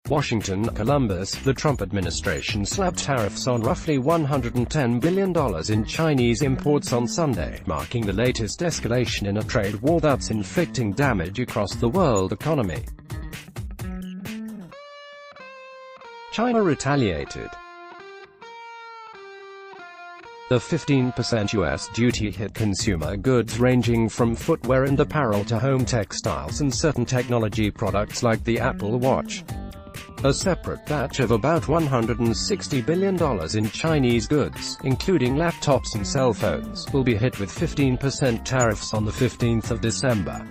Washington, Columbus, the Trump administration slapped tariffs on roughly $110 billion in Chinese imports on Sunday, marking the latest escalation in a trade war that's inflicting damage across the world economy. China retaliated. The 15% U.S. duty hit consumer goods ranging from footwear and apparel to home textiles and certain technology products like the Apple Watch. A separate batch of about $160 billion in Chinese goods, including laptops and cell phones, will be hit with 15% tariffs on the 15th of December.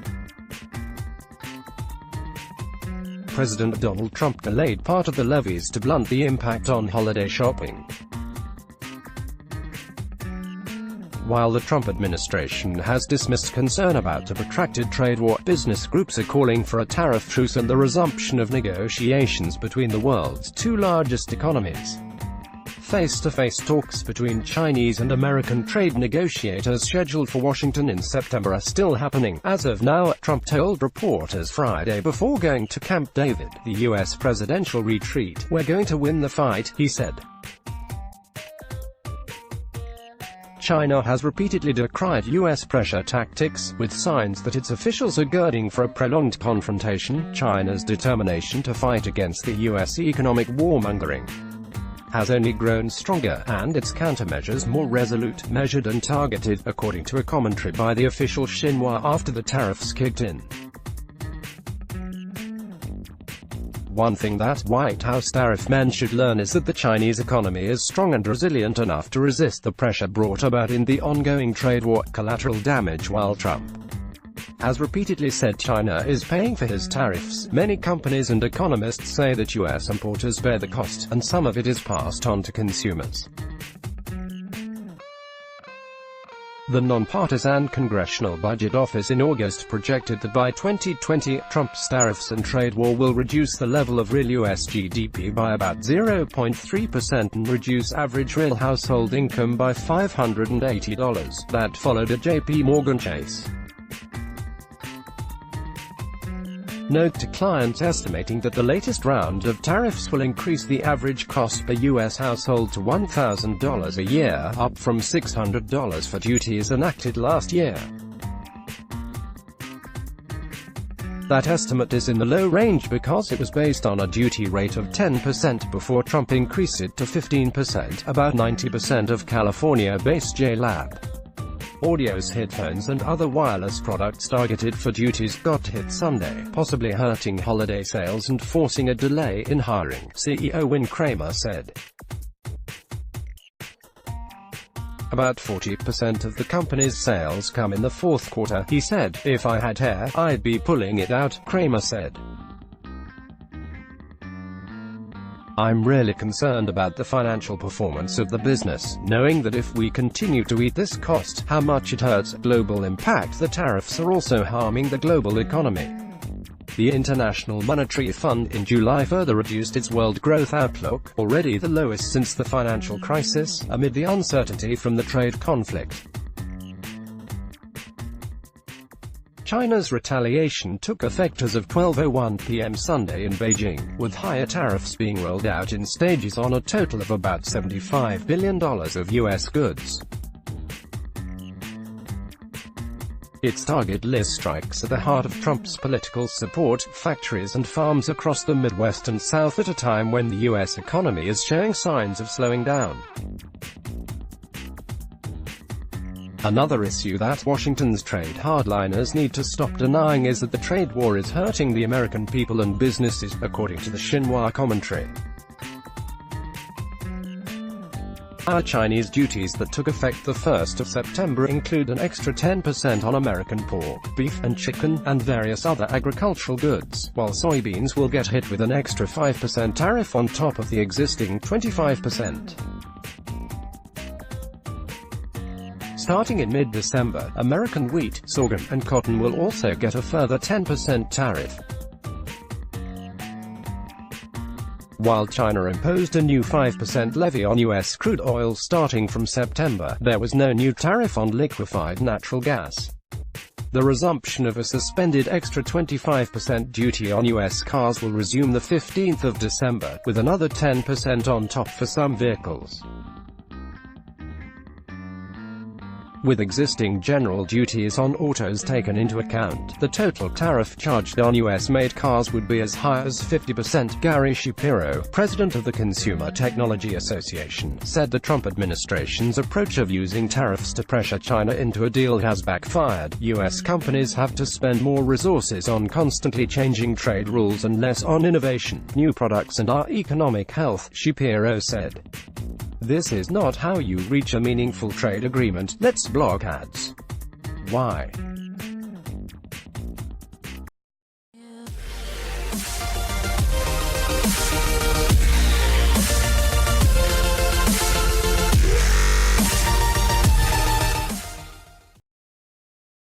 President Donald Trump delayed part of the levies to blunt the impact on holiday shopping. While the Trump administration has dismissed concern about a protracted trade war, business groups are calling for a tariff truce and the resumption of negotiations between the world's two largest economies. Face-to-face talks between Chinese and American trade negotiators scheduled for Washington in September are still happening. As of now, Trump told reporters Friday before going to Camp David, the U.S. presidential retreat, "We're going to win the fight," he said. China has repeatedly decried U.S. pressure tactics, with signs that its officials are girding for a prolonged confrontation. China's determination to fight against the U.S. economic warmongering has only grown stronger, and its countermeasures more resolute, measured and targeted, according to a commentary by the official Xinhua after the tariffs kicked in. One thing that White House tariff men should learn is that the Chinese economy is strong and resilient enough to resist the pressure brought about in the ongoing trade war. Collateral damage. While Trump has repeatedly said China is paying for his tariffs, many companies and economists say that U.S. importers bear the cost, and some of it is passed on to consumers. The nonpartisan Congressional Budget Office in August projected that by 2020, Trump's tariffs and trade war will reduce the level of real U.S. GDP by about 0.3% and reduce average real household income by $580. That followed a J.P. Morgan Chase note to clients estimating that the latest round of tariffs will increase the average cost per U.S. household to $1,000 a year, up from $600 for duties enacted last year. That estimate is in the low range because it was based on a duty rate of 10% before Trump increased it to 15%. About 90% of California-based J-Lab Audio's headphones and other wireless products targeted for duties got hit Sunday, possibly hurting holiday sales and forcing a delay in hiring, CEO Win Kramer said. About 40% of the company's sales come in the fourth quarter, he said. "If I had hair, I'd be pulling it out," Kramer said. "I'm really concerned about the financial performance of the business, knowing that if we continue to eat this cost, how much it hurts global impact. The tariffs are also harming the global economy." The International Monetary Fund in July further reduced its world growth outlook, already the lowest since the financial crisis, amid the uncertainty from the trade conflict. China's retaliation took effect as of 12:01 p.m. Sunday in Beijing, with higher tariffs being rolled out in stages on a total of about $75 billion of U.S. goods. Its target list strikes at the heart of Trump's political support, factories and farms across the Midwest and South at a time when the U.S. economy is showing signs of slowing down. Another issue that Washington's trade hardliners need to stop denying is that the trade war is hurting the American people and businesses, according to the Xinhua commentary. Our Chinese duties that took effect the 1st of September include an extra 10% on American pork, beef, and chicken, and various other agricultural goods, while soybeans will get hit with an extra 5% tariff on top of the existing 25%. Starting in mid-December, American wheat, sorghum, and cotton will also get a further 10% tariff. While China imposed a new 5% levy on U.S. crude oil starting from September, there was no new tariff on liquefied natural gas. The resumption of a suspended extra 25% duty on U.S. cars will resume the 15th of December, with another 10% on top for some vehicles. With existing general duties on autos taken into account, the total tariff charged on U.S.-made cars would be as high as 50%. Gary Shapiro, president of the Consumer Technology Association, said the Trump administration's approach of using tariffs to pressure China into a deal has backfired. U.S. companies have to spend more resources on constantly changing trade rules and less on innovation, new products and our economic health, Shapiro said. This is not how you reach a meaningful trade agreement. Let's block ads. Why?